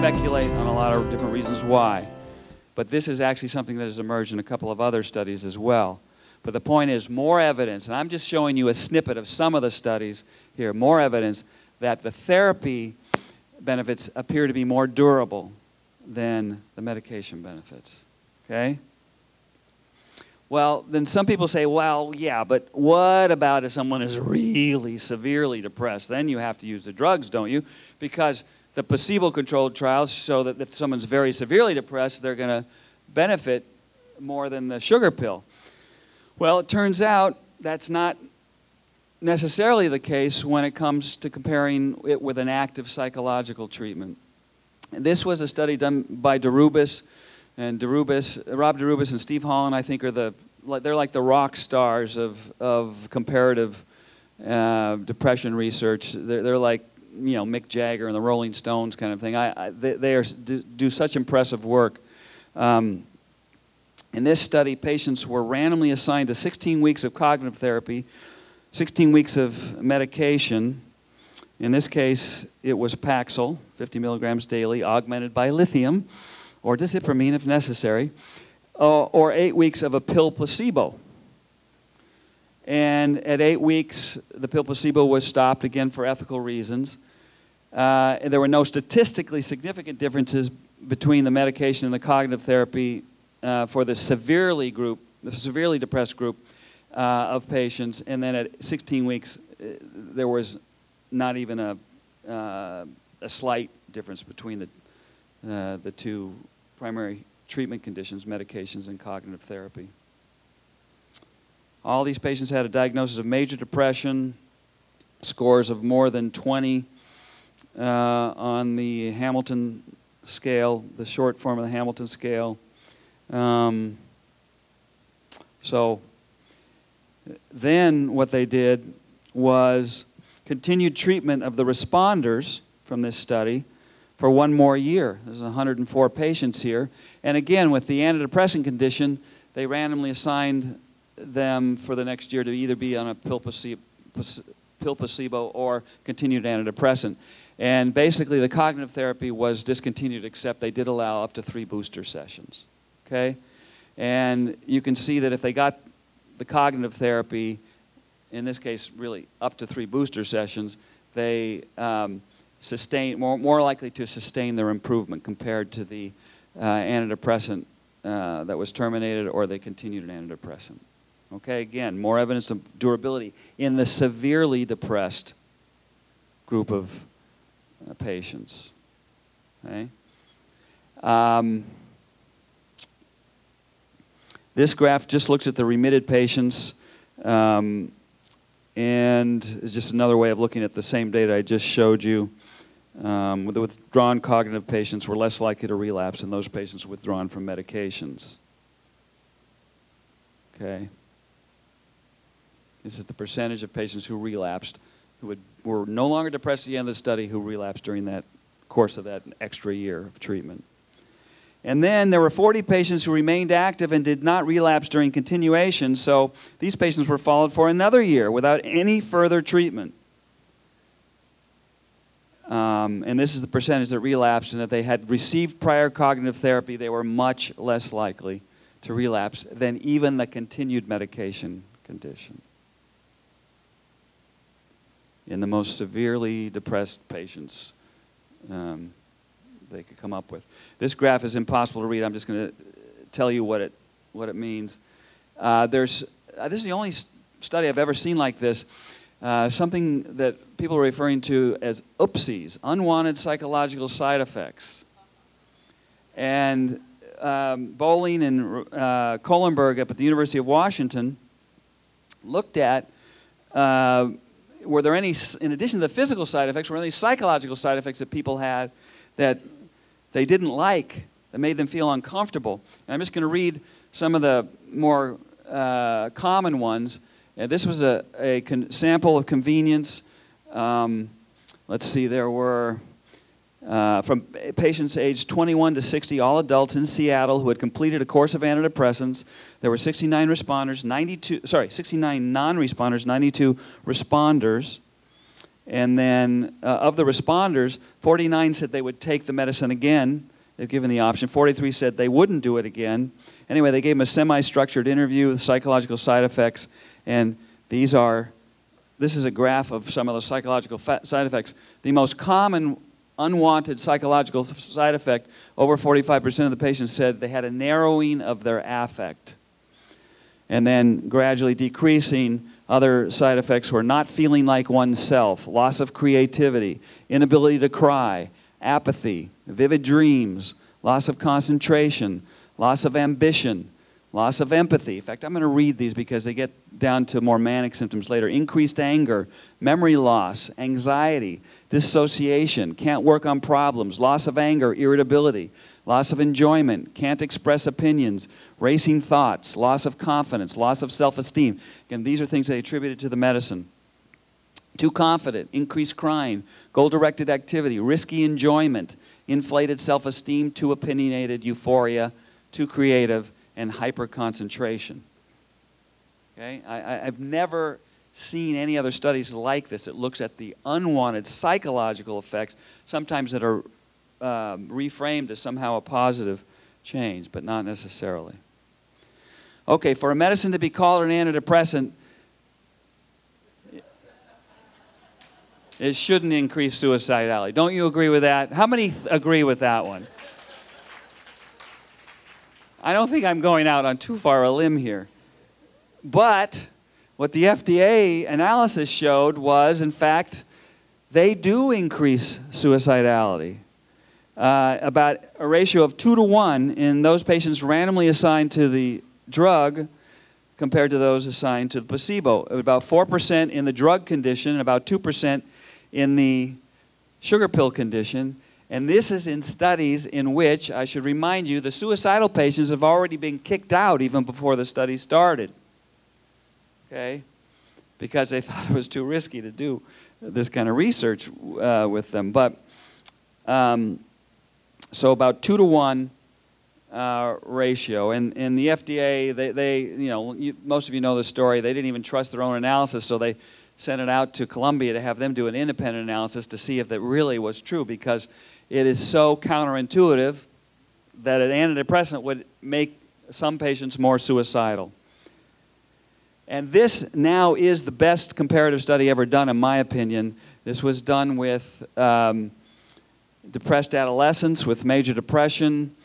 speculate on a lot of different reasons why. But this is actually something that has emerged in a couple of other studies as well. But the point is, more evidence, and I'm just showing you a snippet of some of the studies here, more evidence that the therapy benefits appear to be more durable than the medication benefits. Okay? Well, then some people say, well, yeah, but what about if someone is really severely depressed? Then you have to use the drugs, don't you? Because the placebo-controlled trials show that if someone's very severely depressed, they're going to benefit more than the sugar pill. Well, it turns out that's not necessarily the case when it comes to comparing it with an active psychological treatment. And this was a study done by Rob Derubis and Steve Holland, I think, they're like the rock stars of comparative depression research. They're like, you know, Mick Jagger and the Rolling Stones kind of thing. They do such impressive work. In this study, patients were randomly assigned to 16 weeks of cognitive therapy, 16 weeks of medication. In this case, it was Paxil, 50 milligrams daily, augmented by lithium, or disipramine if necessary, or 8 weeks of a pill placebo. And at 8 weeks, the pill placebo was stopped, again, for ethical reasons. And there were no statistically significant differences between the medication and the cognitive therapy for the severely depressed group of patients. And then at 16 weeks, there was not even a slight difference between the two primary treatment conditions, medications and cognitive therapy. All these patients had a diagnosis of major depression, scores of more than 20 on the Hamilton scale, the short form of the Hamilton scale. So then what they did was continued treatment of the responders from this study for 1 more year. There's 104 patients here. And again, with the antidepressant condition, they randomly assigned them for the next year to either be on a pill placebo or continued antidepressant. And basically, the cognitive therapy was discontinued, except they did allow up to 3 booster sessions. Okay? And you can see that if they got the cognitive therapy, in this case, really up to 3 booster sessions, they more likely to sustain their improvement compared to the antidepressant that was terminated or they continued an antidepressant. Okay, again, more evidence of durability in the severely depressed group of patients. Okay? This graph just looks at the remitted patients and is just another way of looking at the same data I just showed you. With the withdrawn cognitive patients were less likely to relapse than those patients withdrawn from medications. Okay. This is the percentage of patients who relapsed, who were no longer depressed at the end of the study, who relapsed during that course of that extra year of treatment. And then there were 40 patients who remained active and did not relapse during continuation, so these patients were followed for another year without any further treatment. And this is the percentage that relapsed, and if they had received prior cognitive therapy, they were much less likely to relapse than even the continued medication condition. In the most severely depressed patients they could come up with. This graph is impossible to read. I'm just going to tell you what it means. This is the only study I've ever seen like this. Something that people are referring to as oopsies, unwanted psychological side effects. And Bowling and Kohlenberg up at the University of Washington looked at were there any, in addition to the physical side effects, were there any psychological side effects that people had that they didn't like, that made them feel uncomfortable. And I'm just going to read some of the more common ones. This was a sample of convenience. Let's see, there were from patients aged 21 to 60, all adults in Seattle who had completed a course of antidepressants. There were 69 responders, 69 non-responders, 92 responders. And then of the responders, 49 said they would take the medicine again if given the option. 43 said they wouldn't do it again. Anyway, they gave them a semi-structured interview with psychological side effects, and this is a graph of some of the psychological side effects. The most common unwanted psychological side effect, over 45% of the patients said they had a narrowing of their affect. And then gradually decreasing, other side effects were not feeling like oneself, loss of creativity, inability to cry, apathy, vivid dreams, loss of concentration, loss of ambition, loss of empathy. In fact, I'm going to read these because they get down to more manic symptoms later. Increased anger, memory loss, anxiety, dissociation, can't work on problems, loss of anger, irritability, loss of enjoyment, can't express opinions, racing thoughts, loss of confidence, loss of self-esteem. Again, these are things they attributed to the medicine. Too confident, increased crying, goal-directed activity, risky enjoyment, inflated self-esteem, too opinionated, euphoria, too creative, and hyper-concentration. Okay? I've never seen any other studies like this. It looks at the unwanted psychological effects, sometimes that are reframed as somehow a positive change, but not necessarily. Okay, for a medicine to be called an antidepressant, it shouldn't increase suicidality. Don't you agree with that? How many agree with that one? I don't think I'm going out on too far a limb here. But what the FDA analysis showed was, in fact, they do increase suicidality. About a ratio of 2 to 1 in those patients randomly assigned to the drug compared to those assigned to the placebo. About 4% in the drug condition, about 2% in the sugar pill condition. And this is in studies in which, I should remind you, the suicidal patients have already been kicked out even before the study started. Okay? Because they thought it was too risky to do this kind of research with them. But so about 2 to 1 ratio. And the FDA, most of you know the story. They didn't even trust their own analysis, so they sent it out to Columbia to have them do an independent analysis to see if that really was true, because it is so counterintuitive that an antidepressant would make some patients more suicidal. And this now is the best comparative study ever done, in my opinion. This was done with depressed adolescents with major depression.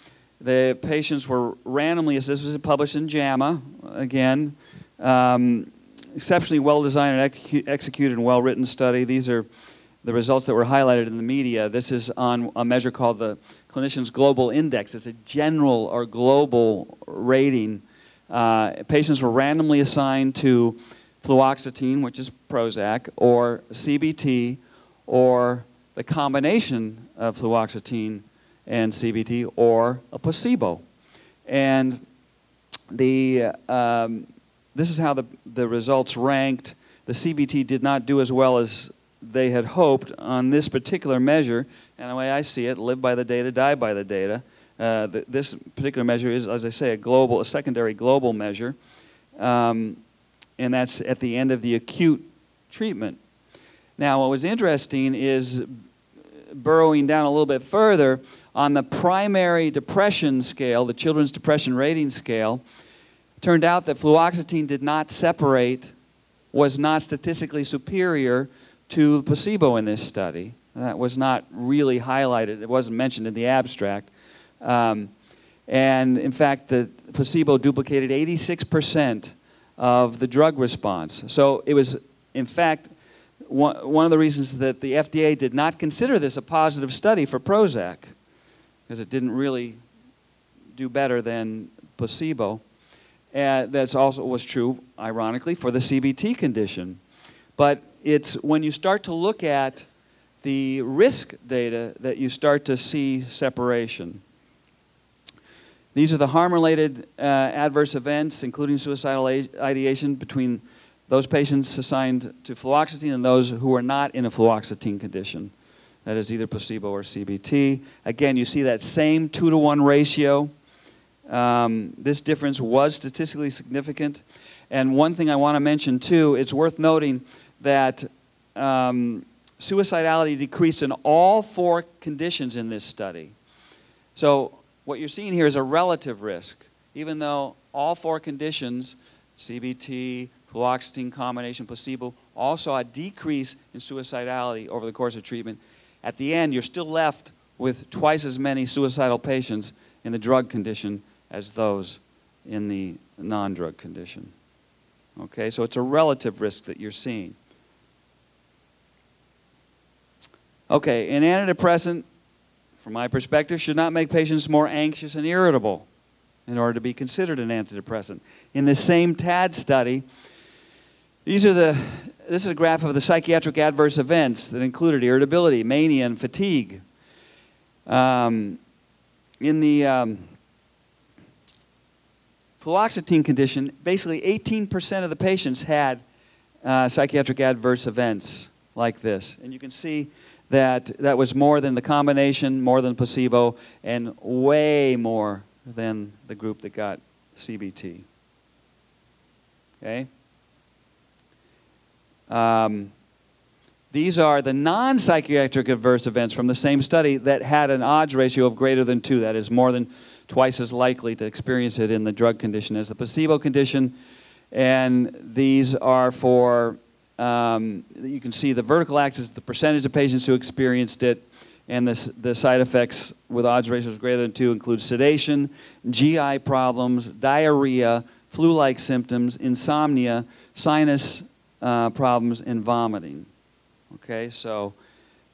The patients were randomly, this was published in JAMA, again, exceptionally well-designed and executed and well-written study. These are the results that were highlighted in the media. This is on a measure called the Clinician's Global Index. It's a general or global rating. Patients were randomly assigned to fluoxetine, which is Prozac, or CBT, or the combination of fluoxetine and CBT, or a placebo. And this is how the results ranked. The CBT did not do as well as they had hoped on this particular measure. And the way I see it, live by the data, die by the data. This particular measure is, as I say, a secondary global measure. And that's at the end of the acute treatment. Now, what was interesting is burrowing down a little bit further on the primary depression scale, the Children's Depression Rating Scale. It turned out that fluoxetine did not separate, was not statistically superior to placebo in this study. That was not really highlighted. It wasn't mentioned in the abstract. And in fact, the placebo duplicated 86% of the drug response. So it was, in fact, one of the reasons that the FDA did not consider this a positive study for Prozac, because it didn't really do better than placebo. That's also was true, ironically, for the CBT condition. But it's when you start to look at the risk data that you start to see separation. These are the harm-related adverse events, including suicidal ideation, between those patients assigned to fluoxetine and those who are not in a fluoxetine condition. That is either placebo or CBT. Again, you see that same 2 to 1 ratio. This difference was statistically significant. And one thing I want to mention, too, it's worth noting that suicidality decreased in all 4 conditions in this study. So what you're seeing here is a relative risk. Even though all 4 conditions, CBT, fluoxetine combination, placebo, all saw a decrease in suicidality over the course of treatment, at the end you're still left with twice as many suicidal patients in the drug condition as those in the non-drug condition. Okay, so it's a relative risk that you're seeing. Okay, an antidepressant, from my perspective, should not make patients more anxious and irritable in order to be considered an antidepressant. In the same TAD study, this is a graph of the psychiatric adverse events that included irritability, mania, and fatigue. In the fluoxetine condition, basically 18% of the patients had psychiatric adverse events like this. And you can see that that was more than the combination, more than placebo, and way more than the group that got CBT. Okay? These are the non-psychiatric adverse events from the same study that had an odds ratio of greater than 2. That is more than twice as likely to experience it in the drug condition as the placebo condition. And these are for, you can see the vertical axis, the percentage of patients who experienced it, and the side effects with odds ratios greater than 2 include sedation, GI problems, diarrhea, flu-like symptoms, insomnia, sinus problems, and vomiting. Okay, so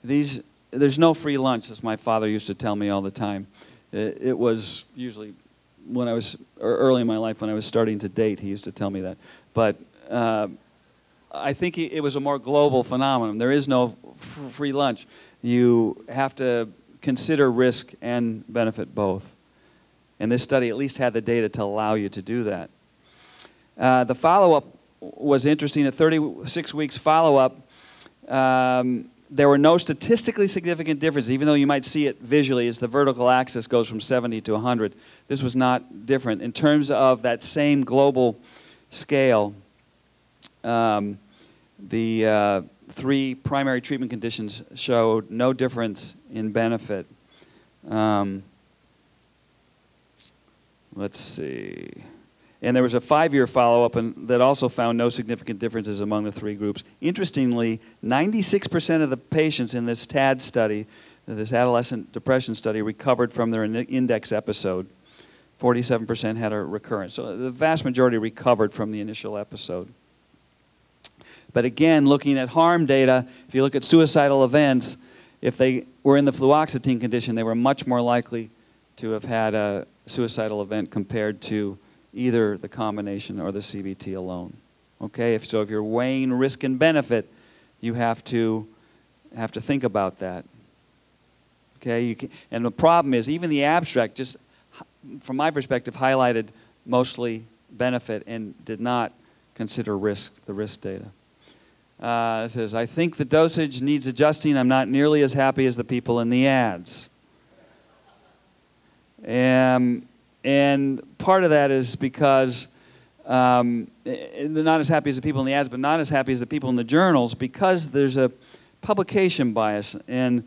there's no free lunch, as my father used to tell me all the time. It was usually when I was early in my life when I was starting to date, he used to tell me that. But I think it was a more global phenomenon. There is no free lunch. You have to consider risk and benefit both. And this study at least had the data to allow you to do that. The follow-up was interesting. At 36 weeks follow-up, there were no statistically significant differences, even though you might see it visually as the vertical axis goes from 70 to 100. This was not different. In terms of that same global scale, the 3 primary treatment conditions showed no difference in benefit. Let's see. And there was a 5-year follow-up that also found no significant differences among the 3 groups. Interestingly, 96% of the patients in this TAD study, this adolescent depression study, recovered from their index episode. 47% had a recurrence. So the vast majority recovered from the initial episode. But again, looking at harm data, if you look at suicidal events, if they were in the fluoxetine condition, they were much more likely to have had a suicidal event compared to either the combination or the CBT alone. Okay, so if you're weighing risk and benefit, you have to think about that. Okay, and the problem is even the abstract, just from my perspective, highlighted mostly benefit and did not consider the risk data. It says, I think the dosage needs adjusting. I'm not nearly as happy as the people in the ads. And part of that is because they're not as happy as the people in the ads, but not as happy as the people in the journals because there's a publication bias. And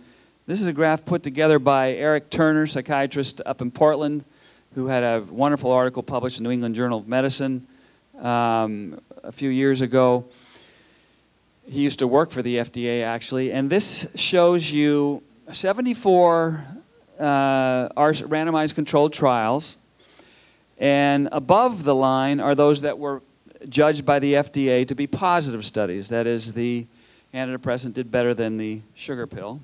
this is a graph put together by Eric Turner, psychiatrist up in Portland, who had a wonderful article published in the New England Journal of Medicine a few years ago. He used to work for the FDA, actually. And this shows you 74 randomized controlled trials. And above the line are those that were judged by the FDA to be positive studies. That is, the antidepressant did better than the sugar pill.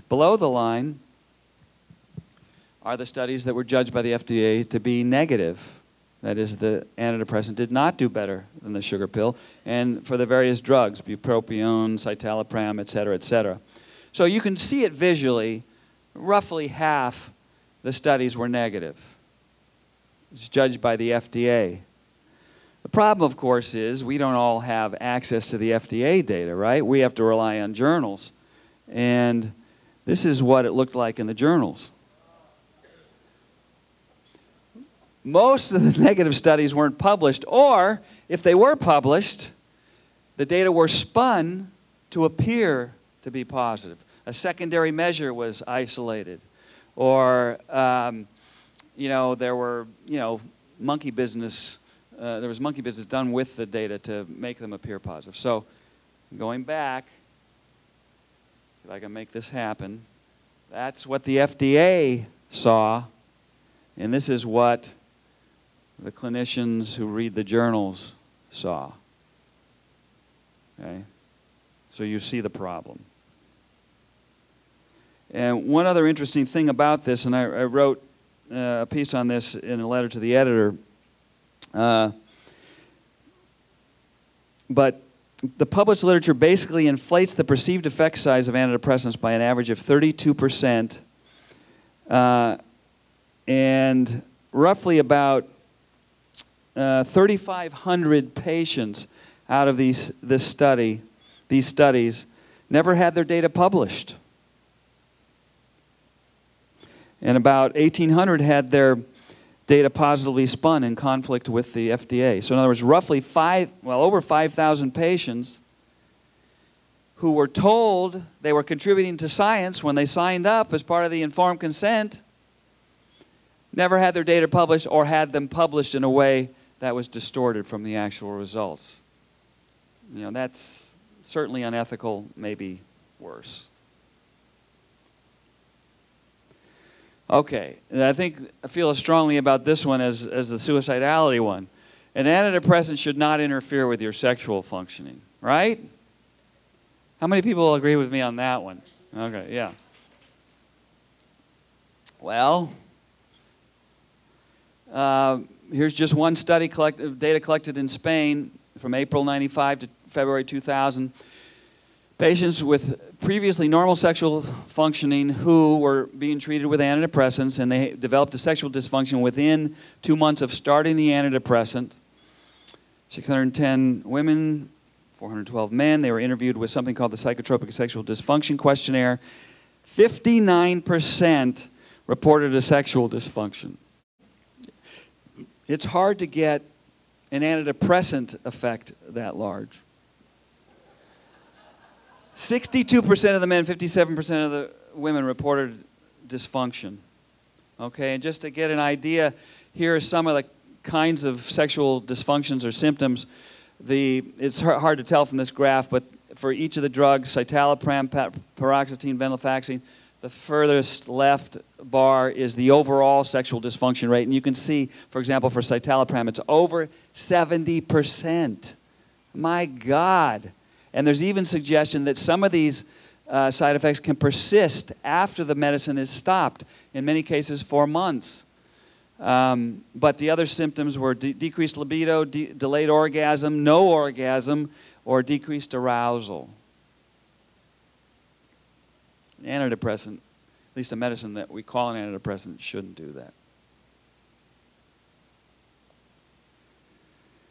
Below the line are the studies that were judged by the FDA to be negative. That is, the antidepressant did not do better than the sugar pill. And for the various drugs, bupropion, citalopram, et cetera, et cetera. So you can see it visually. Roughly half the studies were negative. It's judged by the FDA. The problem, of course, is we don't all have access to the FDA data, right? We have to rely on journals. And this is what it looked like in the journals. Most of the negative studies weren't published, or if they were published, the data were spun to appear to be positive. A secondary measure was isolated. Or, you know, there were, you know, monkey business, there was monkey business done with the data to make them appear positive. So going back, if I can make this happen, that's what the FDA saw, and this is what the clinicians who read the journals saw. Okay? So you see the problem. And one other interesting thing about this, and I wrote a piece on this in a letter to the editor, but the published literature basically inflates the perceived effect size of antidepressants by an average of 32%, and roughly about 3,500 patients out of these studies never had their data published. And about 1,800 had their data positively spun in conflict with the FDA. So in other words, roughly over 5,000 patients who were told they were contributing to science when they signed up as part of the informed consent never had their data published or had them published in a way that was distorted from the actual results. You know, that's certainly unethical, maybe worse. Okay, and I feel as strongly about this one as the suicidality one. An antidepressant should not interfere with your sexual functioning, right? How many people agree with me on that one? Okay, yeah. Well, here's just one study data collected in Spain from April 95 to February 2000. Patients with previously normal sexual functioning who were being treated with antidepressants, and they developed a sexual dysfunction within 2 months of starting the antidepressant. 610 women, 412 men. They were interviewed with something called the Psychotropic Sexual Dysfunction Questionnaire. 59% reported a sexual dysfunction. It's hard to get an antidepressant effect that large. 62% of the men, 57% of the women reported dysfunction. Okay, and just to get an idea, here are some of the kinds of sexual dysfunctions or symptoms. It's hard to tell from this graph, but for each of the drugs, citalopram, paroxetine, venlafaxine, the furthest left bar is the overall sexual dysfunction rate. And you can see, for example, for citalopram, it's over 70%. My God. And there's even suggestion that some of these side effects can persist after the medicine is stopped, in many cases for months. But the other symptoms were decreased libido, delayed orgasm, no orgasm, or decreased arousal. Antidepressant, at least a medicine that we call an antidepressant, shouldn't do that.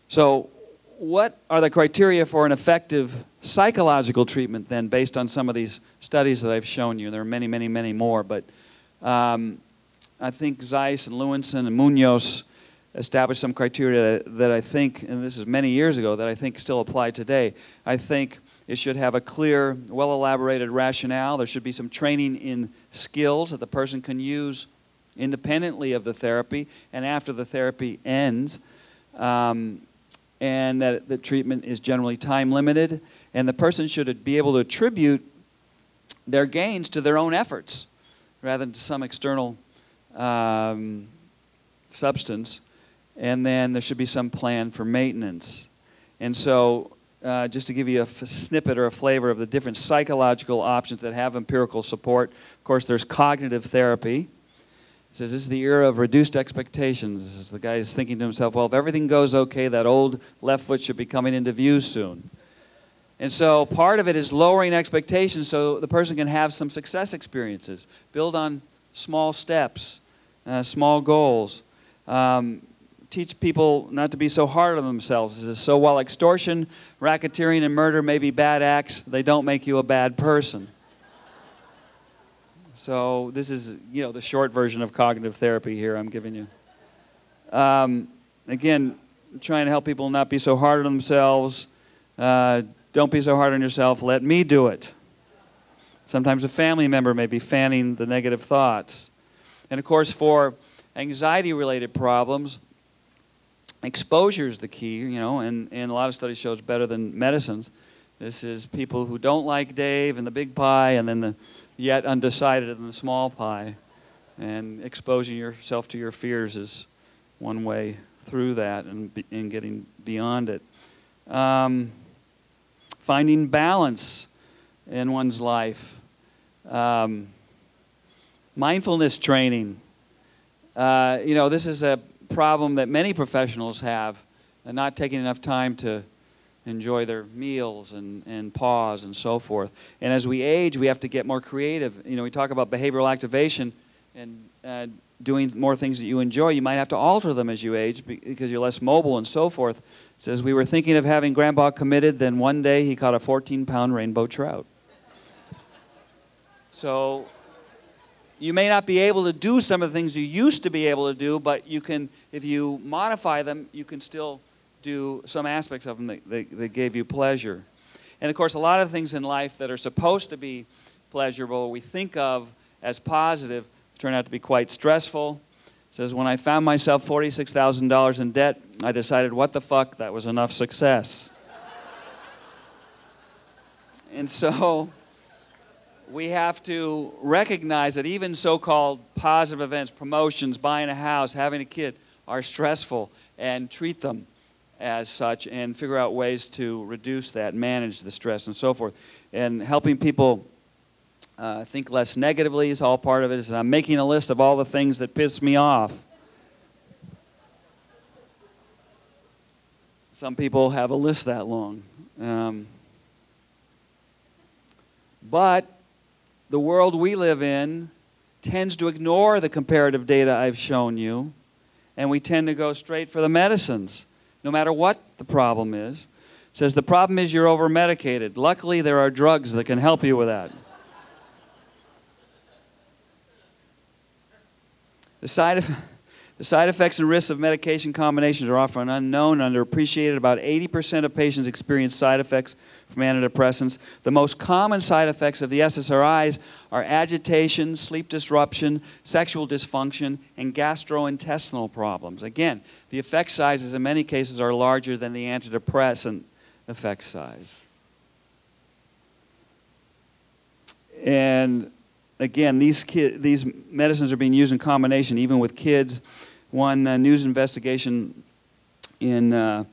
So what are the criteria for an effective psychological treatment then, based on some of these studies that I've shown you? There are many, many, many more, but I think Zeiss and Lewinson and Munoz established some criteria that I think, and this is many years ago, that I think still apply today. I think it should have a clear, well-elaborated rationale. There should be some training in skills that the person can use independently of the therapy and after the therapy ends. And that the treatment is generally time-limited, and the person should be able to attribute their gains to their own efforts rather than to some external substance, and then there should be some plan for maintenance. And so just to give you a snippet or a flavor of the different psychological options that have empirical support, of course there's cognitive therapy. It says this is the era of reduced expectations. As the guy is thinking to himself, well, if everything goes okay, that old left foot should be coming into view soon. And so part of it is lowering expectations so the person can have some success experiences. Build on small steps, small goals. Teach people not to be so hard on themselves. So while extortion, racketeering, and murder may be bad acts, they don't make you a bad person. So this is, you know, the short version of cognitive therapy here I'm giving you. Again, trying to help people not be so hard on themselves. Don't be so hard on yourself. Let me do it. Sometimes a family member may be fanning the negative thoughts. And of course, for anxiety-related problems, exposure is the key, you know, and a lot of studies show it's better than medicines. This is people who don't like Dave and the big pie, and then the yet undecided in the small pie. And exposing yourself to your fears is one way through that and getting beyond it. Finding balance in one's life. Mindfulness training. You know, this is a problem that many professionals have, and not taking enough time to enjoy their meals and pause and so forth. And as we age, we have to get more creative. You know, we talk about behavioral activation and doing more things that you enjoy. You might have to alter them as you age because you're less mobile and so forth. It says, we were thinking of having Grandpa committed, then one day he caught a 14-pound rainbow trout. So you may not be able to do some of the things you used to be able to do, but you can, if you modify them, you can still do some aspects of them that gave you pleasure. And of course, a lot of things in life that are supposed to be pleasurable, we think of as positive, turn out to be quite stressful. It says, when I found myself $46,000 in debt, I decided, what the fuck, that was enough success. And so we have to recognize that even so-called positive events, promotions, buying a house, having a kid, are stressful, and treat them as such and figure out ways to reduce that, manage the stress and so forth. And helping people think less negatively is all part of it. I'm making a list of all the things that piss me off. Some people have a list that long. But the world we live in tends to ignore the comparative data I've shown you, and we tend to go straight for the medicines, no matter what the problem is. It says the problem is you're over-medicated. Luckily, there are drugs that can help you with that. The side effects and risks of medication combinations are often unknown, underappreciated. About 80% of patients experience side effects from antidepressants. The most common side effects of the SSRIs are agitation, sleep disruption, sexual dysfunction, and gastrointestinal problems. Again, the effect sizes in many cases are larger than the antidepressant effect size. And again, these medicines are being used in combination, even with kids. One news investigation in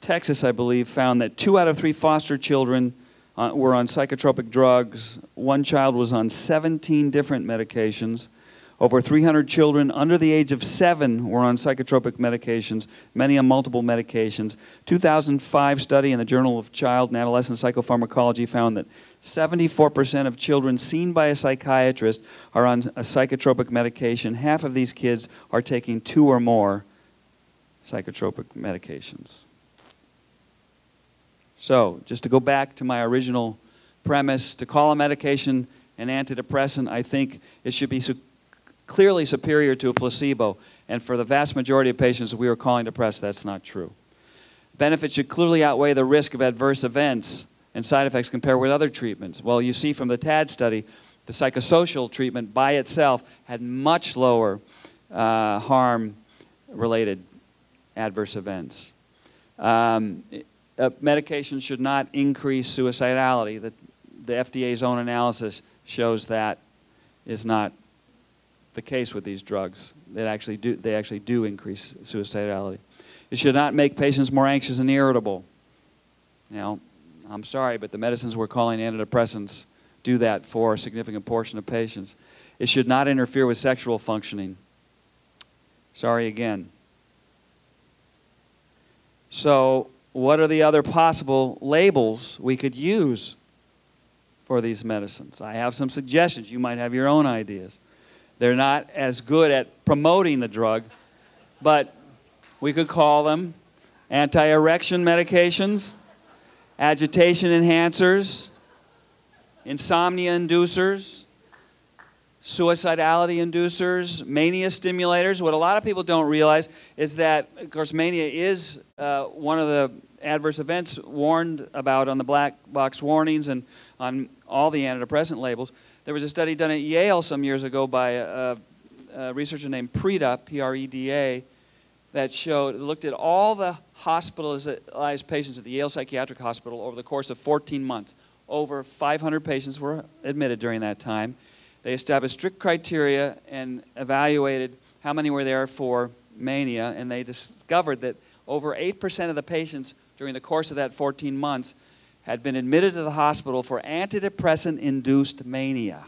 Texas, I believe, found that 2 out of 3 foster children were on psychotropic drugs. One child was on 17 different medications. Over 300 children under the age of 7 were on psychotropic medications, many on multiple medications. 2005 study in the Journal of Child and Adolescent Psychopharmacology found that 74% of children seen by a psychiatrist are on a psychotropic medication. Half of these kids are taking 2 or more psychotropic medications. So, just to go back to my original premise, to call a medication an antidepressant, I think it should be clearly superior to a placebo. And for the vast majority of patients that we are calling depressed, that's not true. Benefits should clearly outweigh the risk of adverse events and side effects compared with other treatments. Well, you see from the TAD study, the psychosocial treatment by itself had much lower harm-related adverse events. Medication should not increase suicidality. The FDA's own analysis shows that is not the case with these drugs. They actually do increase suicidality. It should not make patients more anxious and irritable. You know, I'm sorry, but the medicines we're calling antidepressants do that for a significant portion of patients. It should not interfere with sexual functioning. Sorry again. So, what are the other possible labels we could use for these medicines? I have some suggestions. You might have your own ideas. They're not as good at promoting the drug, but we could call them anti-erection medications, agitation enhancers, insomnia inducers, suicidality inducers, mania stimulators. What a lot of people don't realize is that, of course, mania is one of the adverse events warned about on the black box warnings, and on all the antidepressant labels. There was a study done at Yale some years ago by a researcher named Preda, P-R-E-D-A, that looked at all the hospitalized patients at the Yale Psychiatric Hospital over the course of 14 months. Over 500 patients were admitted during that time. They established strict criteria and evaluated how many were there for mania, and they discovered that over 8% of the patients during the course of that 14 months had been admitted to the hospital for antidepressant-induced mania.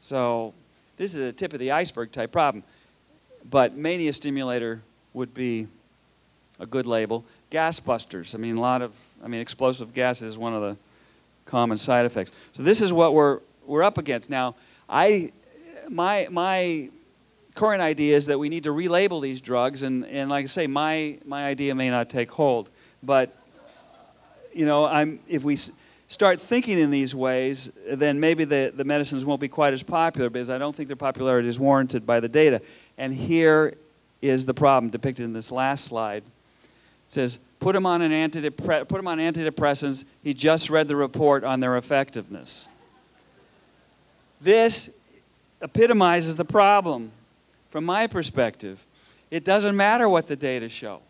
So this is a tip of the iceberg type problem. But mania stimulator would be a good label. Gas busters. I mean, explosive gas is one of the common side effects. So this is what we're up against. Now, my current idea is that we need to relabel these drugs, and like I say, my idea may not take hold. But, you know, if we start thinking in these ways, then maybe the medicines won't be quite as popular, because I don't think their popularity is warranted by the data. And here is the problem depicted in this last slide. It says, put him on antidepressants. He just read the report on their effectiveness. This epitomizes the problem from my perspective. It doesn't matter what the data show.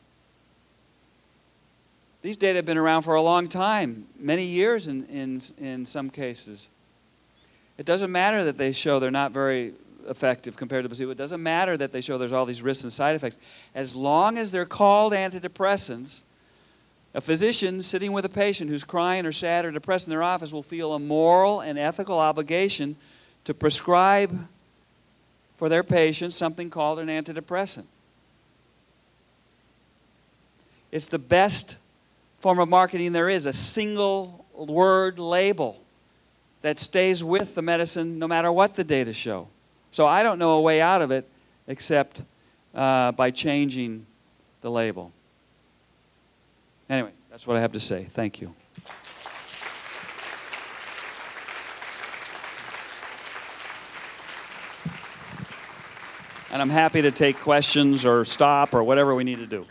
These data have been around for a long time, many years in some cases. It doesn't matter that they show they're not very effective compared to placebo. It doesn't matter that they show there's all these risks and side effects. As long as they're called antidepressants, a physician sitting with a patient who's crying or sad or depressed in their office will feel a moral and ethical obligation to prescribe for their patient something called an antidepressant. It's the best form of marketing there is, a single word label that stays with the medicine no matter what the data show. So I don't know a way out of it except by changing the label. Anyway, that's what I have to say. Thank you. And I'm happy to take questions or stop or whatever we need to do.